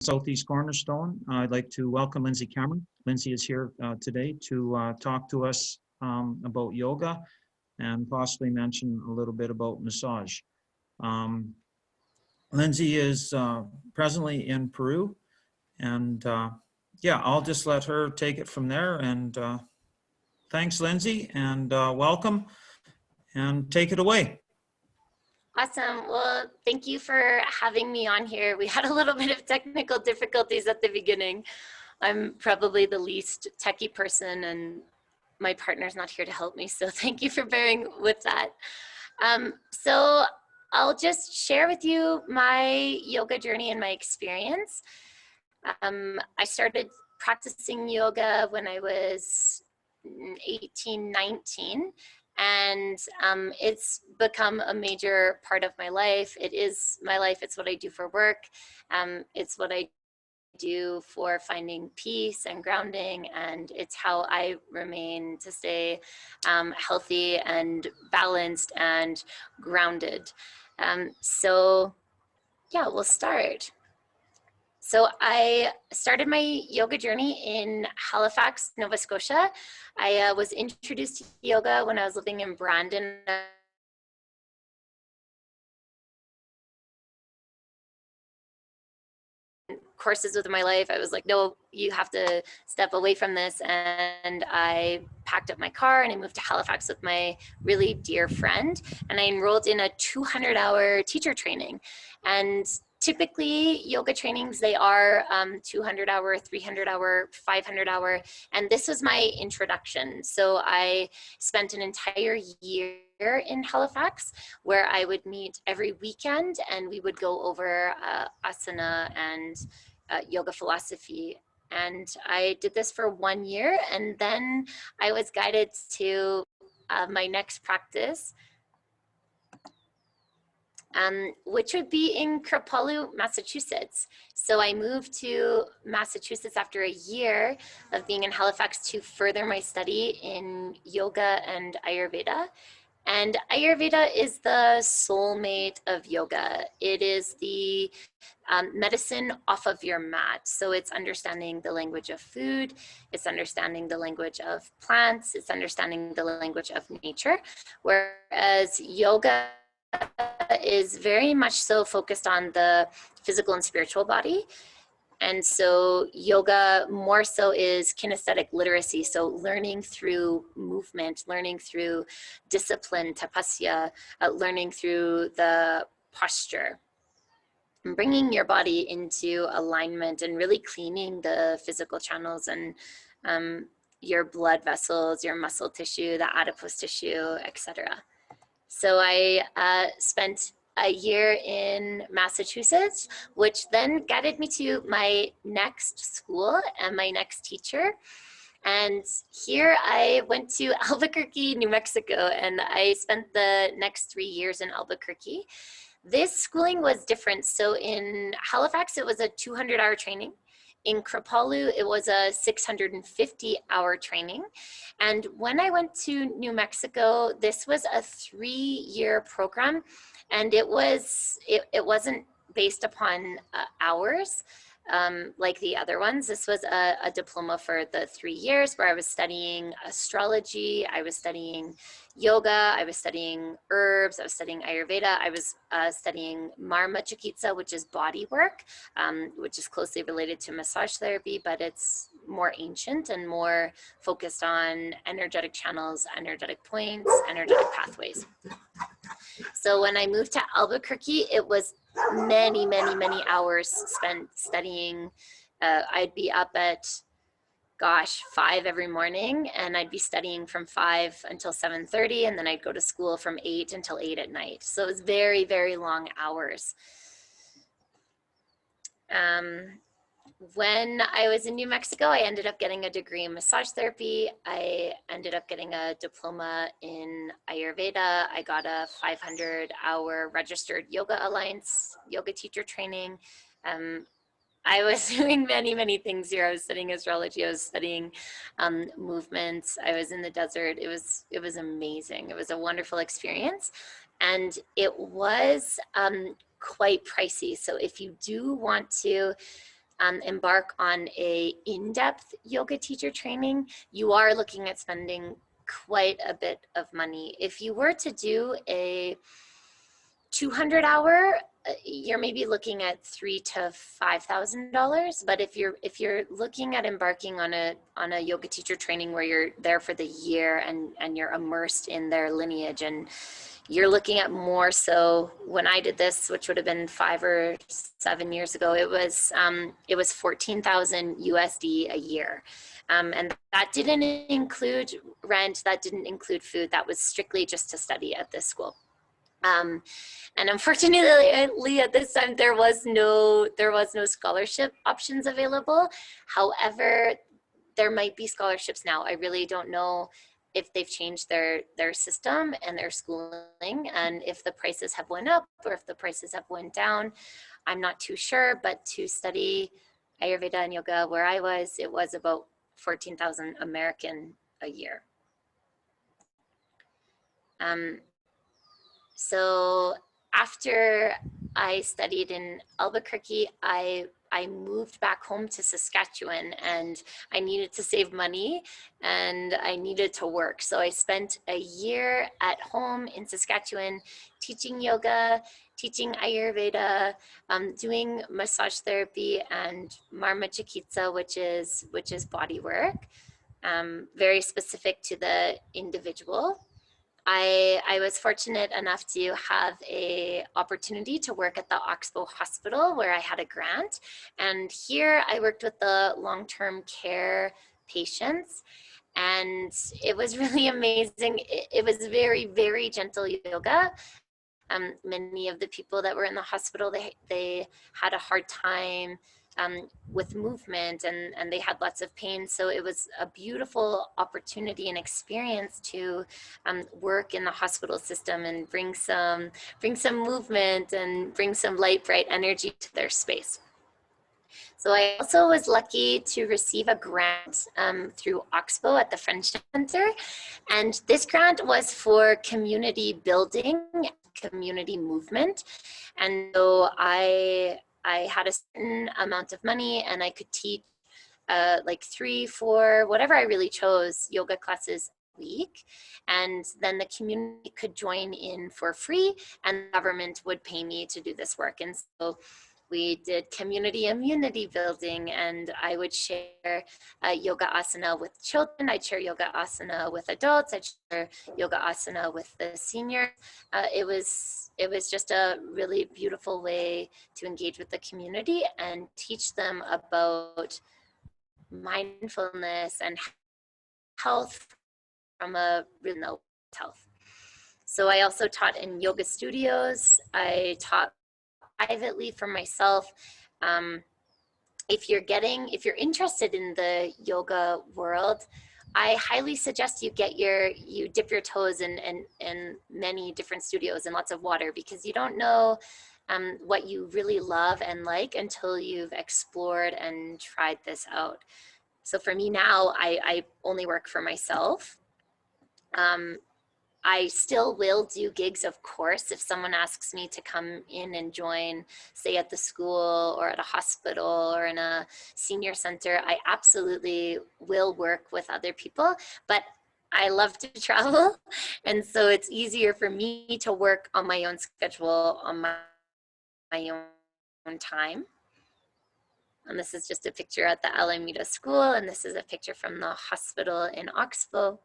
Southeast Cornerstone. I'd like to welcome Lindsey Cameron. Lindsey is here today to talk to us about yoga and possibly mention a little bit about massage. Lindsey is presently in Peru, and yeah, I'll just let her take it from there. And thanks, Lindsey, and welcome, and take it away. Awesome. Well, thank you for having me on here. We had a little bit of technical difficulties at the beginning. I'm probably the least techie person and my partner's not here to help me. So thank you for bearing with that. So I'll just share with you my yoga journey and my experience. I started practicing yoga when I was 18, 19. And it's become a major part of my life. It is my life. It's what I do for work. It's what I do for finding peace and grounding. And it's how I remain to stay healthy and balanced and grounded. So yeah, we'll start. So I started my yoga journey in Halifax, Nova Scotia. I was introduced to yoga when I was living in Brandon. Courses with my life, I was like, no, you have to step away from this. And I packed up my car and I moved to Halifax with my really dear friend. And I enrolled in a 200-hour teacher training. And typically yoga trainings, they are 200-hour, 300-hour, 500-hour. And this was my introduction. So I spent an entire year in Halifax where I would meet every weekend and we would go over asana and yoga philosophy. And I did this for 1 year, and then I was guided to my next practice, which would be in Kripalu, Massachusetts. So I moved to Massachusetts after a year of being in Halifax to further my study in yoga and Ayurveda. And Ayurveda is the soulmate of yoga. It is the medicine off of your mat. So it's understanding the language of food, it's understanding the language of plants, it's understanding the language of nature. Whereas yoga is very much so focused on the physical and spiritual body. And so yoga more so is kinesthetic literacy. So learning through movement, learning through discipline, tapasya, learning through the posture, and bringing your body into alignment and really cleaning the physical channels and your blood vessels, your muscle tissue, the adipose tissue, etc. So I spent a year in Massachusetts, which then guided me to my next school and my next teacher. And here I went to Albuquerque, New Mexico, and I spent the next 3 years in Albuquerque. This schooling was different. So in Halifax, it was a 200-hour training. In Kripalu, it was a 650-hour training. And when I went to New Mexico, this was a 3-year program, and it wasn't based upon hours like the other ones. This was a diploma for the 3 years where I was studying astrology, I was studying yoga, I was studying herbs, I was studying Ayurveda, I was studying Marma Chikitsa, which is body work, which is closely related to massage therapy, but it's more ancient and more focused on energetic channels, energetic points, energetic pathways. So when I moved to Albuquerque, it was many, many, many hours spent studying. I'd be up at, 5 every morning, and I'd be studying from 5 until 7:30, and then I'd go to school from 8 until 8 at night. So it was very, very long hours. When I was in New Mexico, I ended up getting a degree in massage therapy. I ended up getting a diploma in Ayurveda. I got a 500-hour registered Yoga Alliance yoga teacher training. I was doing many, many things here. I was studying astrology. I was studying movements. I was in the desert. It was amazing. It was a wonderful experience. And it was quite pricey. So if you do want to embark on a in-depth yoga teacher training, you are looking at spending quite a bit of money. If you were to do a 200-hour, you're maybe looking at $3,000 to $5,000. But if you're looking at embarking on a yoga teacher training where you're there for the year and you're immersed in their lineage, and you're looking at more, so when I did this, which would have been 5 or 7 years ago, it was 14,000 USD a year. And that didn't include rent, that didn't include food, that was strictly just to study at this school. And unfortunately at this time, there was no scholarship options available. However, there might be scholarships now. I really don't know if they've changed their system and their schooling, and if the prices have went up or if the prices have went down. I'm not too sure, but to study Ayurveda and yoga where I was, it was about 14,000 American a year. So after I studied in Albuquerque, I moved back home to Saskatchewan, and I needed to save money and I needed to work. So I spent a year at home in Saskatchewan teaching yoga, teaching Ayurveda, doing massage therapy and Marma Chikitsa, which is body work, very specific to the individual. I was fortunate enough to have an opportunity to work at the Oxbow Hospital where I had a grant. And here I worked with the long-term care patients. And it was really amazing. It was very, very gentle yoga. Many of the people that were in the hospital, they had a hard time with movement, and they had lots of pain. So it was a beautiful opportunity and experience to work in the hospital system and bring some movement and bring some light, bright energy to their space. So I also was lucky to receive a grant through Oxbow at the Friendship Center. And this grant was for community building, community movement. And so I had a certain amount of money, and I could teach like 3, 4, whatever I really chose, yoga classes a week. And then the community could join in for free, and the government would pay me to do this work. And so we did community immunity building, and I would share yoga asana with children. I'd share yoga asana with adults. I'd share yoga asana with the seniors. It was just a really beautiful way to engage with the community and teach them about mindfulness and health from a real health. So I also taught in yoga studios. I taught privately for myself. If you're interested in the yoga world, I highly suggest you dip your toes in many different studios and lots of water, because you don't know what you really love and like until you've explored and tried this out. So for me now, I only work for myself. I still will do gigs, of course, if someone asks me to come in and join, say at the school or at a hospital or in a senior center. I absolutely will work with other people, but I love to travel. And so it's easier for me to work on my own schedule, on my own time. And this is just a picture at the Alameda School, and this is a picture from the hospital in Oxbow.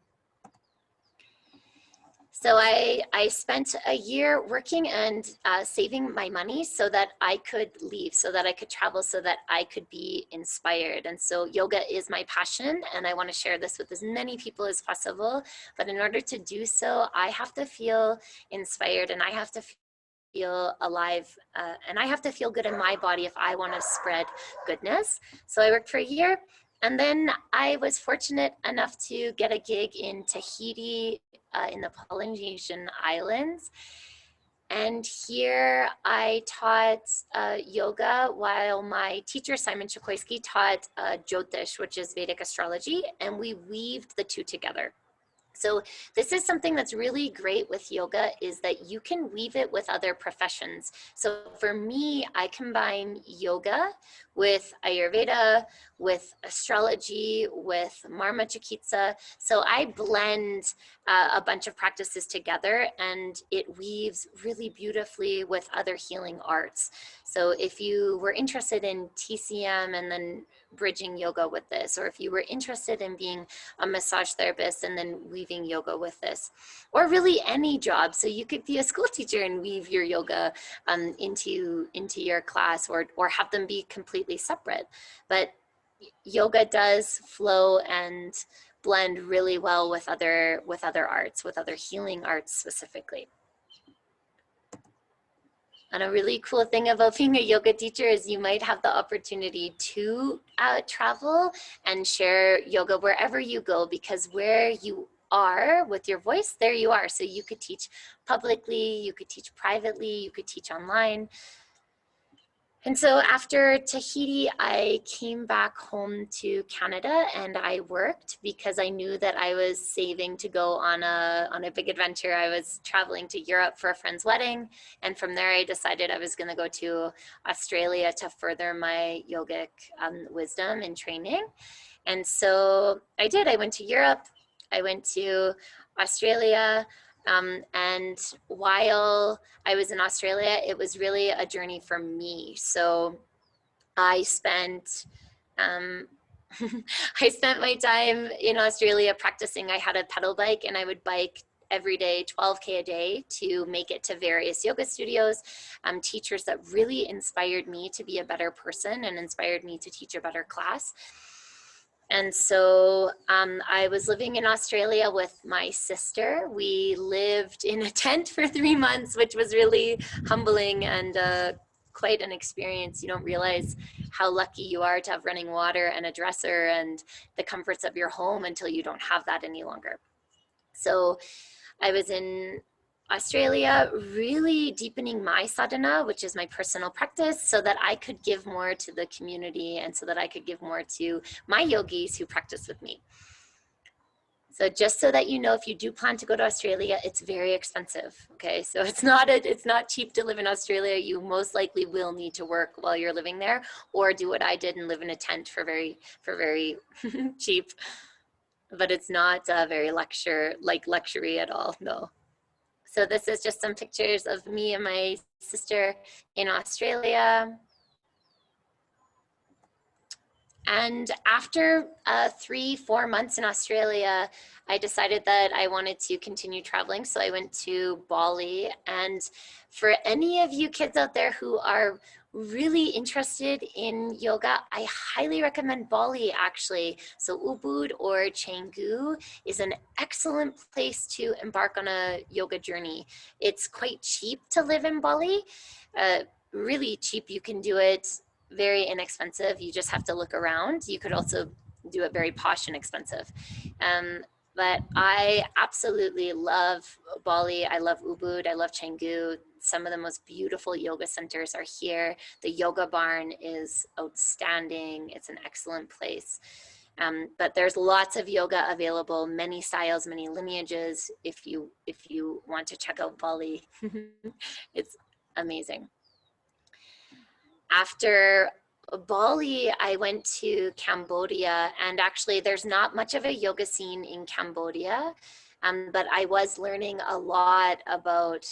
So I spent a year working and saving my money so that I could leave, so that I could travel, so that I could be inspired. And so yoga is my passion, and I want to share this with as many people as possible. But in order to do so, I have to feel inspired, and I have to feel alive, and I have to feel good in my body if I want to spread goodness. So I worked for a year, and then I was fortunate enough to get a gig in Tahiti, in the Polynesian Islands. And here I taught yoga while my teacher, Simon Chokoisky, taught Jyotish, which is Vedic astrology, and we weaved the two together. So this is something that's really great with yoga, is that you can weave it with other professions. So for me, I combine yoga with Ayurveda, with astrology, with Marma Chikitsa. So I blend a bunch of practices together, and it weaves really beautifully with other healing arts. So if you were interested in TCM and then bridging yoga with this, or if you were interested in being a massage therapist and then weaving yoga with this, or really any job. So you could be a school teacher and weave your yoga into your class, or have them be completely separate. But yoga does flow and blend really well with other arts, with other healing arts specifically. And a really cool thing about being a yoga teacher is you might have the opportunity to travel and share yoga wherever you go, because where you are with your voice, there you are. So you could teach publicly, you could teach privately, you could teach online. And so after Tahiti, I came back home to Canada and I worked, because I knew that I was saving to go on a big adventure. I was traveling to Europe for a friend's wedding. And from there, I decided I was going to go to Australia to further my yogic wisdom and training. And so I did. I went to Europe. I went to Australia. And while I was in Australia, it was really a journey for me. So I spent I spent my time in Australia practicing. I had a pedal bike and I would bike every day, 12K a day, to make it to various yoga studios, teachers that really inspired me to be a better person and inspired me to teach a better class. And so I was living in Australia with my sister. We lived in a tent for 3 months, which was really humbling and quite an experience. You don't realize how lucky you are to have running water and a dresser and the comforts of your home until you don't have that any longer. So I was in Australia, really deepening my sadhana, which is my personal practice, so that I could give more to the community and so that I could give more to my yogis who practice with me. So just so that you know, if you do plan to go to Australia, it's very expensive. Okay, so it's not cheap to live in Australia. You most likely will need to work while you're living there, or do what I did and live in a tent for very cheap. But it's not very luxury at all. No. So this is just some pictures of me and my sister in Australia. And after 3-4 months in Australia, I decided that I wanted to continue traveling. So I went to Bali. And for any of you kids out there who are really interested in yoga, I highly recommend Bali, actually. So Ubud or Canggu is an excellent place to embark on a yoga journey. It's quite cheap to live in Bali, really cheap. You can do it very inexpensive. You just have to look around. You could also do it very posh and expensive. But I absolutely love Bali. I love Ubud. I love Canggu. Some of the most beautiful yoga centers are here. The yoga barn is outstanding. It's an excellent place. But there's lots of yoga available, many styles, many lineages. If you want to check out Bali, it's amazing. After Bali, I went to Cambodia, and actually there's not much of a yoga scene in Cambodia, but I was learning a lot about,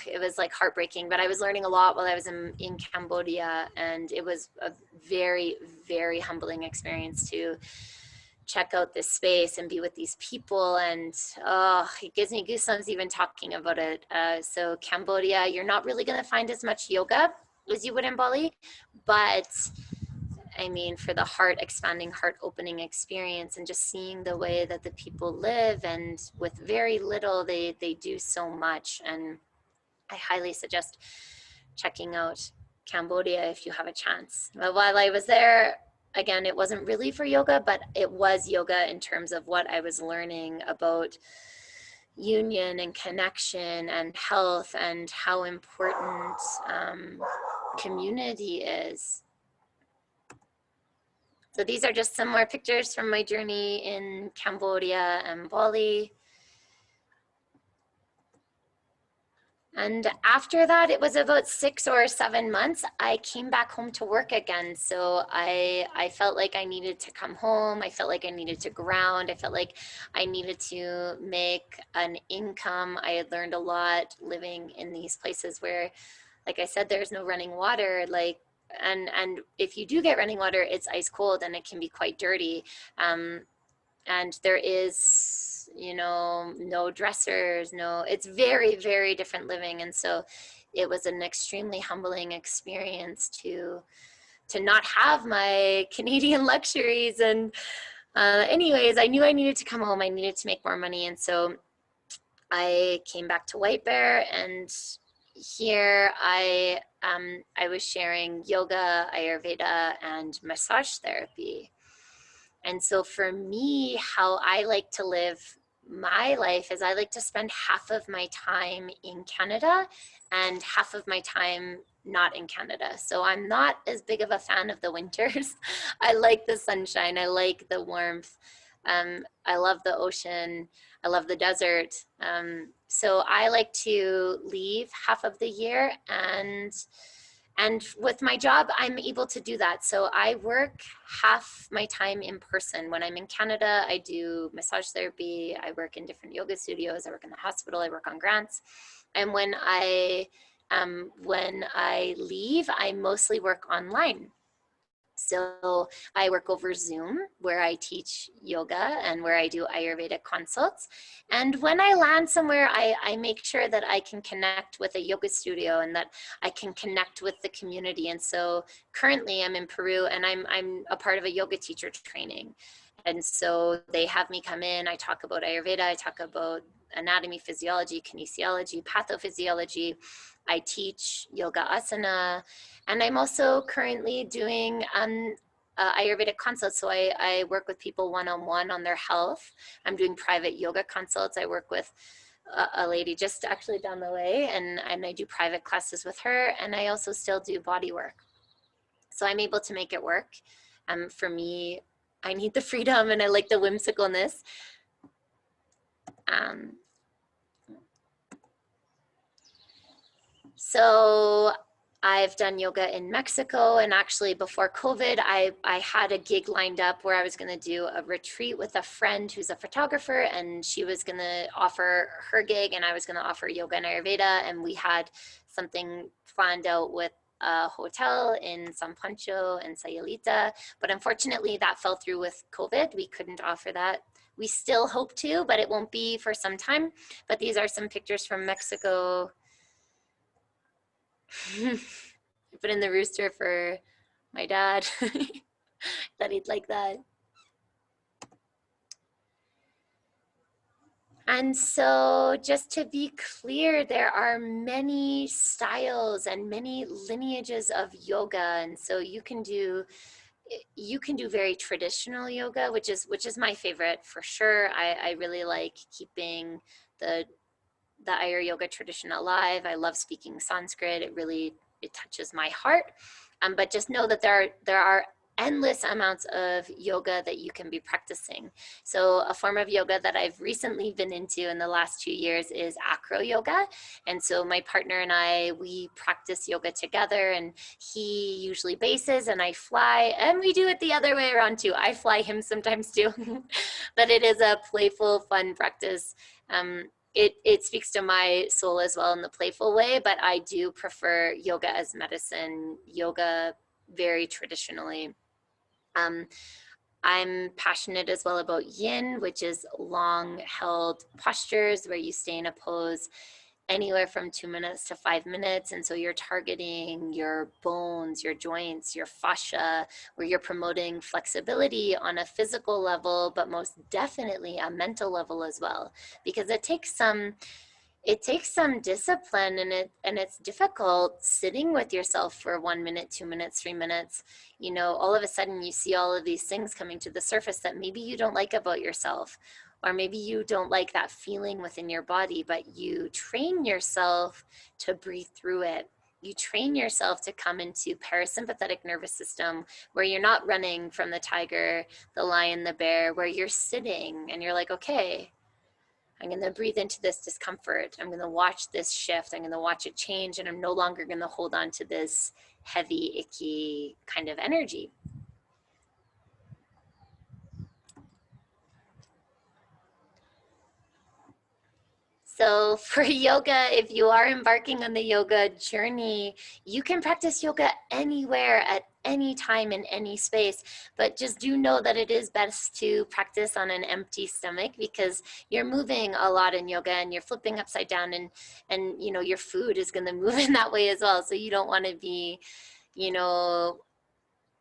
it was like heartbreaking, but I was learning a lot while I was in Cambodia, and it was a very, very humbling experience to check out this space and be with these people, and it gives me goosebumps even talking about it. So Cambodia, you're not really going to find as much yoga as you would in Bali, but I mean, for the heart expanding, heart opening experience, and just seeing the way that the people live, and with very little, they do so much. And I highly suggest checking out Cambodia if you have a chance. But while I was there, again, it wasn't really for yoga, but it was yoga in terms of what I was learning about union and connection and health, and how important community is. So these are just some more pictures from my journey in Cambodia and Bali. And after that, it was about 6 or 7 months, I came back home to work again. So I felt like I needed to come home. I felt like I needed to ground. I felt like I needed to make an income. I had learned a lot living in these places where, like I said, there's no running water. And if you do get running water, it's ice cold and it can be quite dirty. And there is, no dressers, it's very, very different living. And so it was an extremely humbling experience to not have my Canadian luxuries. And anyways, I knew I needed to come home. I needed to make more money. And so I came back to White Bear, and here I was sharing yoga, Ayurveda, and massage therapy. And so for me, how I like to live my life is I like to spend half of my time in Canada and half of my time not in Canada. So I'm not as big of a fan of the winters. I like the sunshine. I like the warmth. I love the ocean. I love the desert. So I like to leave half of the year, and with my job, I'm able to do that. So I work half my time in person. When I'm in Canada, I do massage therapy. I work in different yoga studios. I work in the hospital. I work on grants. And when I leave, I mostly work online. So I work over Zoom, where I teach yoga and where I do Ayurvedic consults. And when I land somewhere, I make sure that I can connect with a yoga studio and that I can connect with the community. And so currently I'm in Peru, and I'm a part of a yoga teacher training. And so they have me come in, I talk about Ayurveda, I talk about anatomy, physiology, kinesiology, pathophysiology. I teach yoga asana, and I'm also currently doing Ayurvedic consults. So I work with people one-on-one on their health. I'm doing private yoga consults. I work with a lady just actually down the way, and I do private classes with her, and I also still do body work. So I'm able to make it work. For me, I need the freedom and I like the whimsicalness. So I've done yoga in Mexico, and actually before COVID, I had a gig lined up where I was gonna do a retreat with a friend who's a photographer, and she was gonna offer her gig and I was gonna offer yoga and Ayurveda, and we had something planned out with a hotel in San Pancho and Sayulita, but unfortunately that fell through with COVID. We couldn't offer that. We still hope to, but it won't be for some time. But these are some pictures from Mexico. I put in the rooster for my dad. Thought he'd like that. And so just to be clear, there are many styles and many lineages of yoga. And so you can do very traditional yoga, which is my favorite for sure. I really like keeping the Ayur yoga tradition alive. I love speaking Sanskrit. It touches my heart. But just know that there are endless amounts of yoga that you can be practicing. So a form of yoga that I've recently been into in the last 2 years is Acro Yoga. And so my partner and I, we practice yoga together, and he usually bases and I fly, and we do it the other way around too. I fly him sometimes too, but it is a playful, fun practice. It speaks to my soul as well in the playful way, but I do prefer yoga as medicine, yoga very traditionally. I'm passionate as well about yin, which is long held postures where you stay in a pose anywhere from 2 minutes to 5 minutes. And so you're targeting your bones, your joints, your fascia, where you're promoting flexibility on a physical level, but most definitely a mental level as well, because it takes some discipline, and it's difficult sitting with yourself for 1 minute, 2 minutes, 3 minutes. All of a sudden you see all of these things coming to the surface that maybe you don't like about yourself, or maybe you don't like that feeling within your body, but you train yourself to breathe through it. You train yourself to come into parasympathetic nervous system, where you're not running from the tiger, the lion, the bear, where you're sitting and you're like, okay, I'm going to breathe into this discomfort. I'm going to watch this shift. I'm going to watch it change, and I'm no longer going to hold on to this heavy, icky kind of energy. So for yoga, if you are embarking on the yoga journey, you can practice yoga anywhere at any time in any space, but just do know that it is best to practice on an empty stomach, because you're moving a lot in yoga and you're flipping upside down, and you know, your food is going to move in that way as well. So you don't want to be, you know,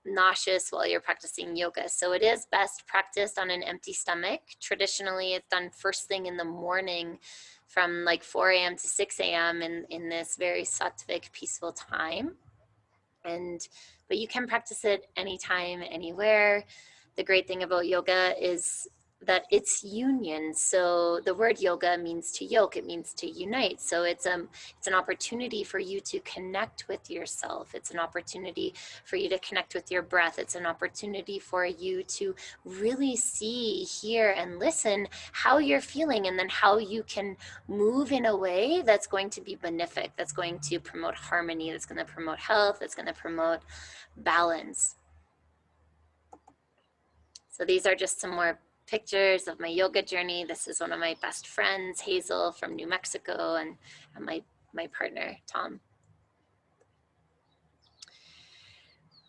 nauseous while you're practicing yoga. So it is best practiced on an empty stomach. Traditionally, it's done first thing in the morning from like 4 a.m. to 6 a.m. in this very sattvic, peaceful time. But you can practice it anytime, anywhere. The great thing about yoga is that it's union. So the word yoga means to yoke, it means to unite. So it's an opportunity for you to connect with yourself. It's an opportunity for you to connect with your breath. It's an opportunity for you to really see, hear, and listen how you're feeling, and then how you can move in a way that's going to be benefic, that's going to promote harmony, that's going to promote health, that's going to promote balance. So these are just some more pictures of my yoga journey. This is one of my best friends, Hazel from New Mexico, and my partner, Tom.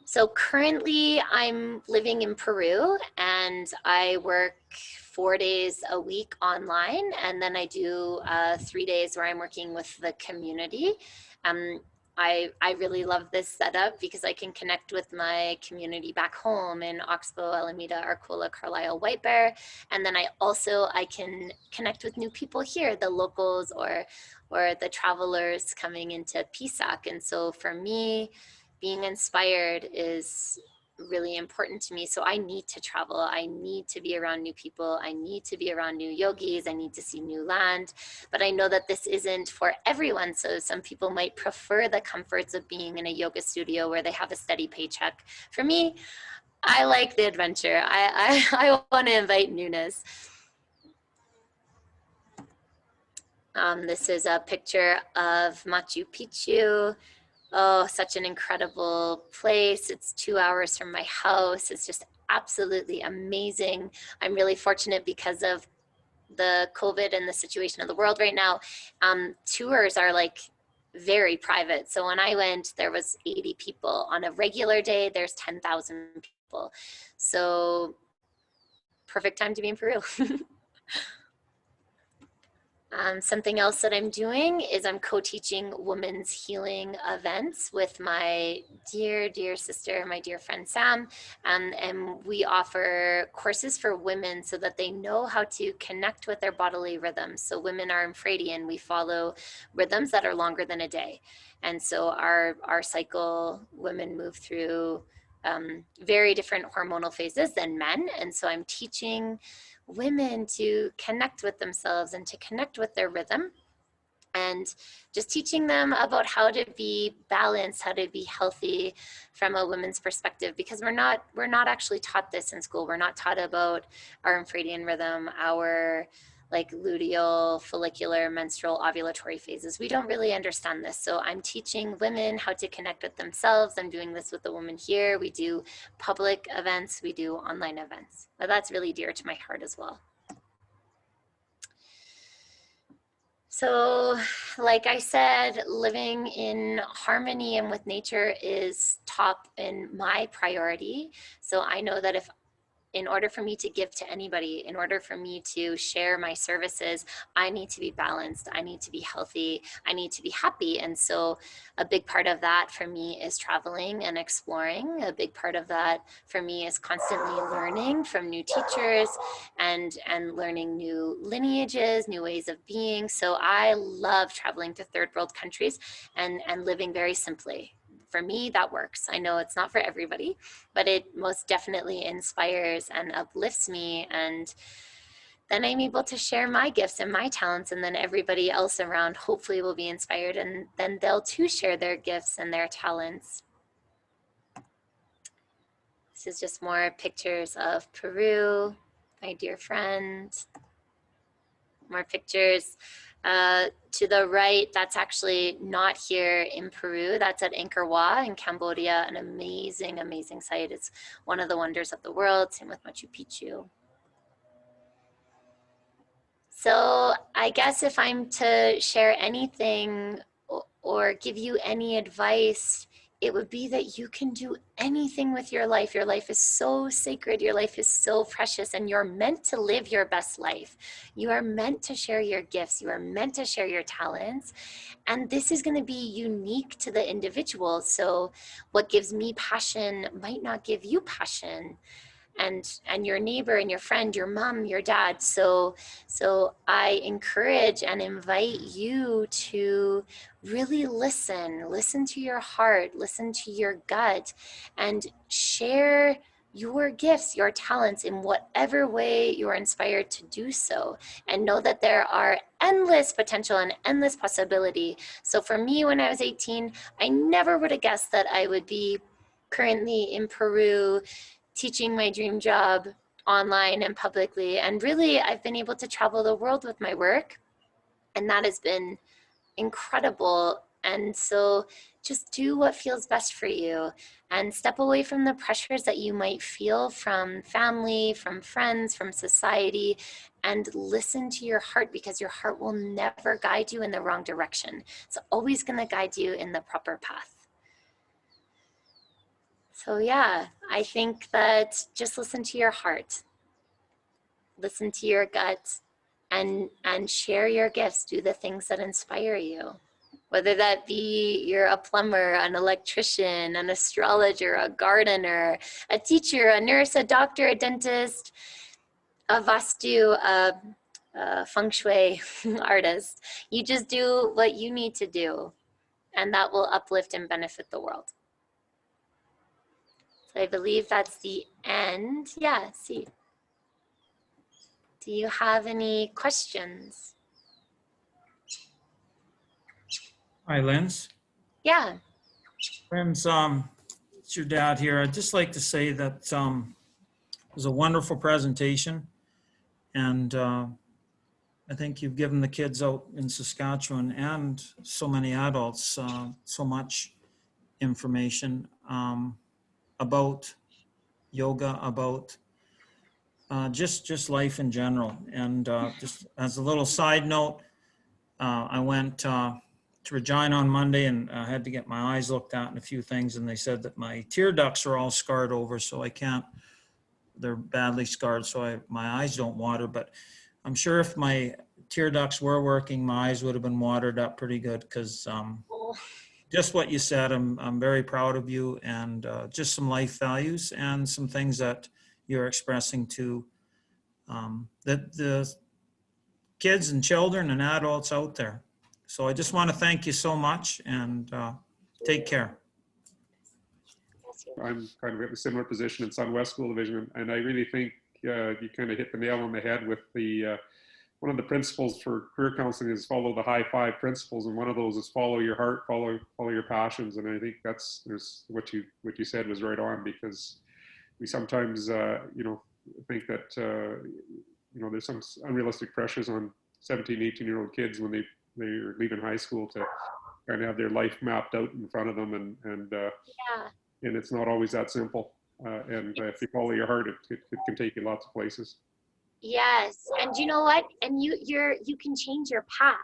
So currently I'm living in Peru, and I work 4 days a week online, and then I do 3 days where I'm working with the community. I really love this setup because I can connect with my community back home in Oxbow, Alameda, Arcola, Carlisle, White Bear. And then I can connect with new people here, the locals or the travelers coming into PSAC. And so for me, being inspired is really important to me. So I need to travel. I need to be around new people. I need to be around new yogis. I need to see new land. But I know that this isn't for everyone. So some people might prefer the comforts of being in a yoga studio where they have a steady paycheck. For me, I like the adventure. I want to invite newness. This is a picture of Machu Picchu. Oh, such an incredible place. It's 2 hours from my house. It's just absolutely amazing. I'm really fortunate because of the COVID and the situation of the world right now. Tours are like very private. So when I went, there was 80 people. On a regular day, there's 10,000 people. So perfect time to be in Peru. Something else that I'm doing is I'm co-teaching women's healing events with my dear, dear sister, my dear friend Sam. And we offer courses for women so that they know how to connect with their bodily rhythms. So women are infradian. We follow rhythms that are longer than a day. And so our cycle, women move through very different hormonal phases than men. And so I'm teaching women to connect with themselves and to connect with their rhythm, and just teaching them about how to be balanced, how to be healthy from a women's perspective, because we're not actually taught this in school. We're not taught about our infradian rhythm, our like luteal, follicular, menstrual, ovulatory phases. We don't really understand this. So I'm teaching women how to connect with themselves. I'm doing this with the women here. We do public events, we do online events. But that's really dear to my heart as well. So like I said, living in harmony and with nature is top in my priority. So I know that in order for me to give to anybody, in order for me to share my services, I need to be balanced, I need to be healthy, I need to be happy. And so a big part of that for me is traveling and exploring. A big part of that for me is constantly learning from new teachers and learning new lineages, new ways of being. So I love traveling to third world countries and living very simply. For me, that works. I know it's not for everybody, but it most definitely inspires and uplifts me. And then I'm able to share my gifts and my talents, and then everybody else around hopefully will be inspired, and then they'll too share their gifts and their talents. This is just more pictures of Peru, my dear friend, more pictures. To the right, that's actually not here in Peru. That's at Angkor Wat in Cambodia, an amazing, amazing site. It's one of the wonders of the world, same with Machu Picchu. So I guess if I'm to share anything or give you any advice, it would be that you can do anything with your life. Your life is so sacred. Your life is so precious, and you're meant to live your best life. You are meant to share your gifts. You are meant to share your talents. And this is going to be unique to the individual. So what gives me passion might not give you passion. And your neighbor and your friend, your mom, your dad. So I encourage and invite you to really listen to your heart, listen to your gut, and share your gifts, your talents in whatever way you are inspired to do so, and know that there are endless potential and endless possibility. So for me, when I was 18, I never would have guessed that I would be currently in Peru teaching my dream job online and publicly. And really, I've been able to travel the world with my work, and that has been incredible. And so just do what feels best for you and step away from the pressures that you might feel from family, from friends, from society, and listen to your heart, because your heart will never guide you in the wrong direction. It's always going to guide you in the proper path. So yeah, I think that just listen to your heart, listen to your gut, and share your gifts. Do the things that inspire you, whether that be you're a plumber, an electrician, an astrologer, a gardener, a teacher, a nurse, a doctor, a dentist, a vastu, a feng shui artist. You just do what you need to do, and that will uplift and benefit the world. So I believe that's the end. Yeah, see. Do you have any questions? Hi, Linz. Yeah. Linz, it's your dad here. I'd just like to say that it was a wonderful presentation, and I think you've given the kids out in Saskatchewan and so many adults so much information about yoga, about just life in general. And just as a little side note, I went to Regina on Monday, and I had to get my eyes looked at and a few things, and they said that my tear ducts are all scarred over, so I can't, they're badly scarred, so my eyes don't water. But I'm sure if my tear ducts were working, my eyes would have been watered up pretty good, because just what you said, I'm very proud of you, and just some life values and some things that you're expressing to the kids and children and adults out there. So I just want to thank you so much, and take care. I'm kind of at a similar position in Sun West School Division, and I really think you kind of hit the nail on the head with the one of the principles for career counseling is follow the high five principles, and one of those is follow your heart, follow your passions. And I think there's what you said was right on, because we sometimes think that there's some unrealistic pressures on 17, 18-year-old kids when they're leaving high school to kind of have their life mapped out in front of them, and it's not always that simple. And if you follow your heart, it can take you lots of places. Yes, and you know what? And you can change your path.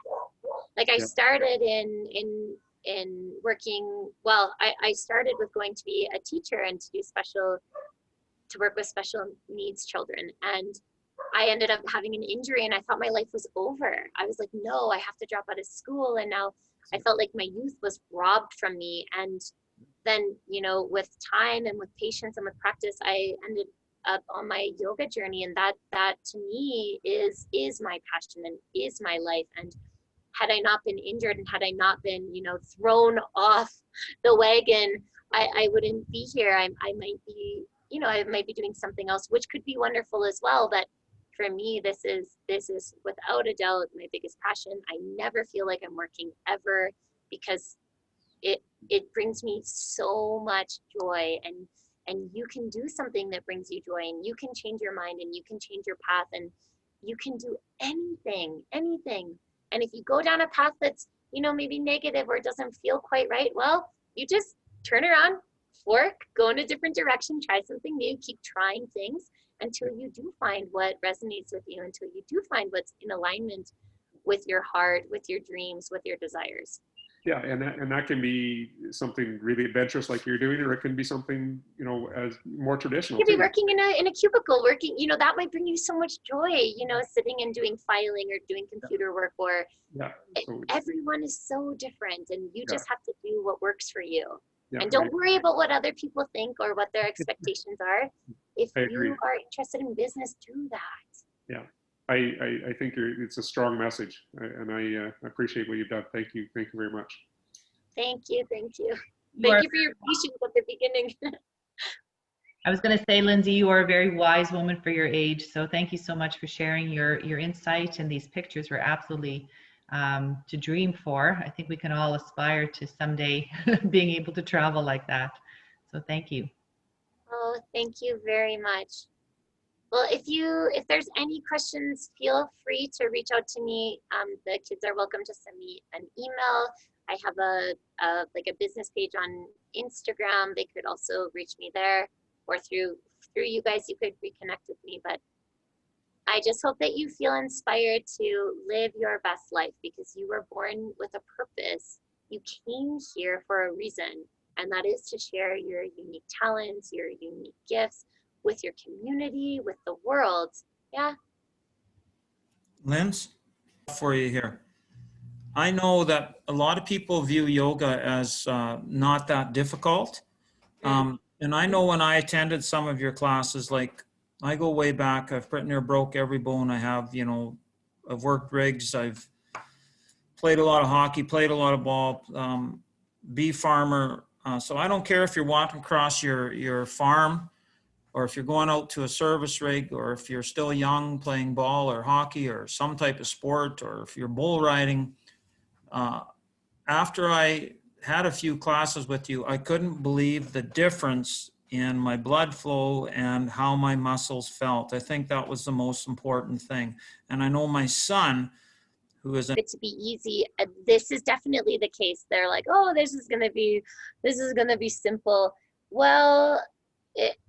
Like I started in working. Well, I started with going to be a teacher and to work with special needs children, and I ended up having an injury, and I thought my life was over. I was like, no, I have to drop out of school, and now I felt like my youth was robbed from me. And then, with time and with patience and with practice, I ended up on my yoga journey, and that to me is my passion and is my life. And had I not been injured, and had I not been thrown off the wagon, I wouldn't be here. I might be I might be doing something else, which could be wonderful as well. But for me, this is without a doubt my biggest passion. I never feel like I'm working ever, because it brings me so much joy, and you can do something that brings you joy, and you can change your mind, and you can change your path, and you can do anything, anything. And if you go down a path that's, you know, maybe negative or doesn't feel quite right, well, you just turn around, fork, go in a different direction, try something new, keep trying things until you do find what resonates with you, until you do find what's in alignment with your heart, with your dreams, with your desires. Yeah, and that can be something really adventurous like you're doing, or it can be something, you know, as more traditional. You could be too. working in a cubicle, working, you know, that might bring you so much joy, you know, sitting and doing filing or doing computer work, or Yeah. So, everyone is so different, and you Yeah. just have to do what works for you. yeah, And don't worry about what other people think or what their expectations are. If I you agree. are interested in business, do that. Yeah, I think it's a strong message, and I appreciate what you've done. Thank you very much. Thank you, thank you. You Thank are- you for your patience at the beginning. I was going to say, Lindsey, you are a very wise woman for your age. So thank you so much for sharing your insight, and these pictures were absolutely to dream for. I think we can all aspire to someday being able to travel like that. So thank you. Oh, thank you very much. Well, if there's any questions, feel free to reach out to me. The kids are welcome to send me an email. I have a business page on Instagram. They could also reach me there, or through you guys, you could reconnect with me. But I just hope that you feel inspired to live your best life, because you were born with a purpose. You came here for a reason, and that is to share your unique talents, your unique gifts with your community, with the world. Yeah. Linz, for you here. I know that a lot of people view yoga as not that difficult. And I know when I attended some of your classes, like I go way back, I've pretty near broke every bone I have, you know, I've worked rigs, I've played a lot of hockey, played a lot of ball, bee farmer. So I don't care if you're walking across your farm, or if you're going out to a service rig, or if you're still young playing ball or hockey or some type of sport, or if you're bull riding. After I had a few classes with you, I couldn't believe the difference in my blood flow and how my muscles felt. I think that was the most important thing. And I know my son, who is It to be easy. This is definitely the case. They're like, oh, this is gonna be simple. Well,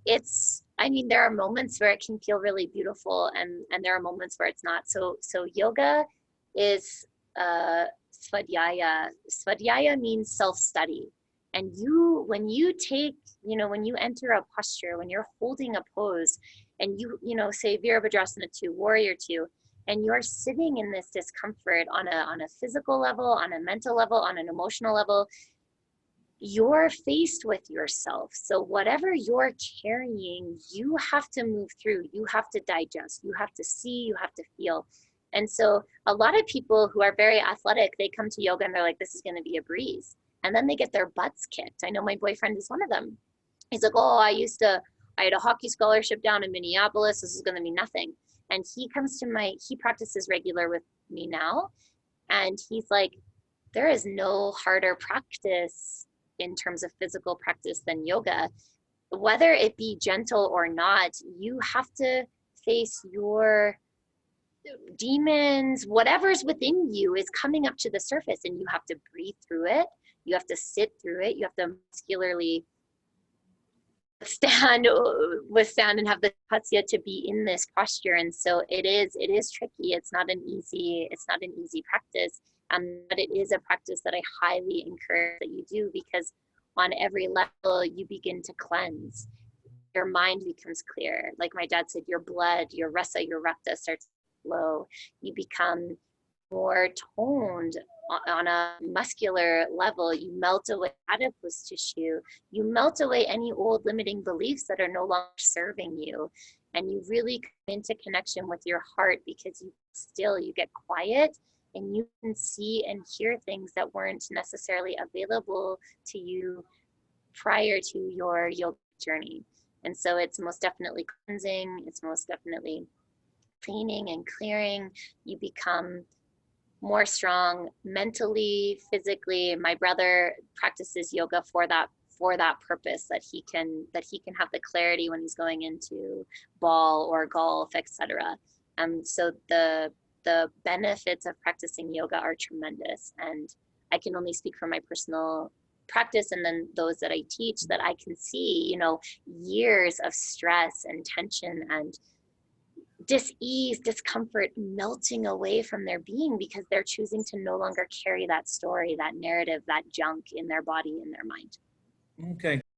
it's, I mean, there are moments where it can feel really beautiful, and there are moments where it's not. So yoga is svadhyaya. Svadhyaya means self-study. And when you enter a posture, when you're holding a pose, and you know, say Virabhadrasana 2, Warrior 2, and you're sitting in this discomfort on a physical level, on a mental level, on an emotional level, you're faced with yourself. So whatever you're carrying, you have to move through, you have to digest, you have to see, you have to feel. And so a lot of people who are very athletic, they come to yoga and they're like, this is going to be a breeze. And then they get their butts kicked. I know my boyfriend is one of them. He's like, oh, I had a hockey scholarship down in Minneapolis. This is going to be nothing. And he practices regular with me now. And he's like, there is no harder practice in terms of physical practice than yoga. Whether it be gentle or not, you have to face your demons, whatever's within you is coming up to the surface, and you have to breathe through it. You have to sit through it. You have to muscularly withstand and have the tapasya to be in this posture. And so it is tricky. It's not an easy practice. But it is a practice that I highly encourage that you do, because on every level you begin to cleanse. Your mind becomes clear. Like my dad said, your blood, your rasa, your rakta starts to flow. You become more toned on a muscular level. You melt away adipose tissue. You melt away any old limiting beliefs that are no longer serving you. And you really come into connection with your heart, because you get quiet, and you can see and hear things that weren't necessarily available to you prior to your yoga journey. And so it's most definitely cleansing. It's most definitely cleaning and clearing. You become more strong mentally, physically. My brother practices yoga for that purpose, that he can have the clarity when he's going into ball or golf, etc. So the benefits of practicing yoga are tremendous. And I can only speak from my personal practice and then those that I teach, that I can see, you know, years of stress and tension and dis-ease, discomfort melting away from their being because they're choosing to no longer carry that story, that narrative, that junk in their body, in their mind. Okay.